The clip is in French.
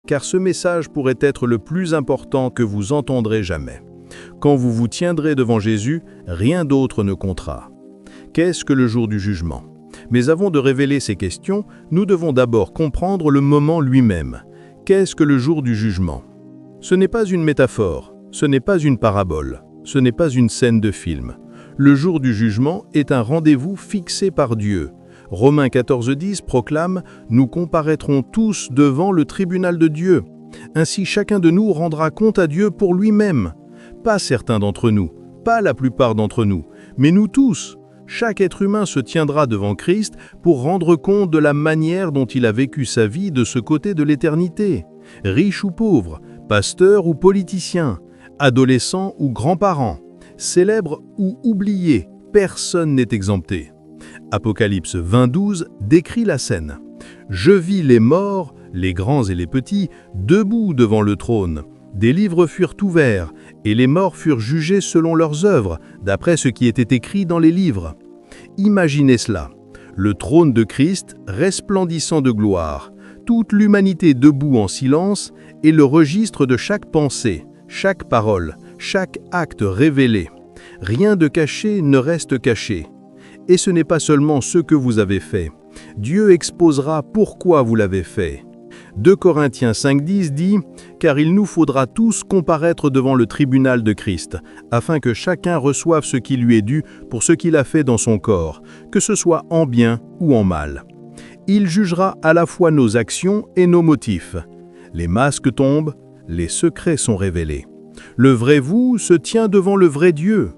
car ce message pourrait être le plus important que vous entendrez jamais. Quand vous vous tiendrez devant Jésus, rien d'autre ne comptera. Qu'est-ce que le jour du jugement? Mais avant de révéler ces questions, nous devons d'abord comprendre le moment lui-même. Qu'est-ce que le jour du jugement? Ce n'est pas une métaphore, ce n'est pas une parabole, ce n'est pas une scène de film. Le jour du jugement est un rendez-vous fixé par Dieu. Romains 14,10 proclame « Nous comparaîtrons tous devant le tribunal de Dieu. Ainsi chacun de nous rendra compte à Dieu pour lui-même. » Pas certains d'entre nous, pas la plupart d'entre nous, mais nous tous. Chaque être humain se tiendra devant Christ pour rendre compte de la manière dont il a vécu sa vie de ce côté de l'éternité. Riche ou pauvre, pasteur ou politicien, adolescent ou grand-parent, célèbre ou oublié, personne n'est exempté. Apocalypse 20,12 décrit la scène. « Je vis les morts, les grands et les petits, debout devant le trône. Des livres furent ouverts, et les morts furent jugés selon leurs œuvres, d'après ce qui était écrit dans les livres. » Imaginez cela, le trône de Christ resplendissant de gloire, toute l'humanité debout en silence, et le registre de chaque pensée, chaque parole, chaque acte révélé. Rien de caché ne reste caché. Et ce n'est pas seulement ce que vous avez fait. Dieu exposera pourquoi vous l'avez fait. 2 Corinthiens 5,10 dit « Car il nous faudra tous comparaître devant le tribunal de Christ, afin que chacun reçoive ce qui lui est dû pour ce qu'il a fait dans son corps, que ce soit en bien ou en mal. Il jugera à la fois nos actions et nos motifs. Les masques tombent, les secrets sont révélés. Le vrai vous se tient devant le vrai Dieu.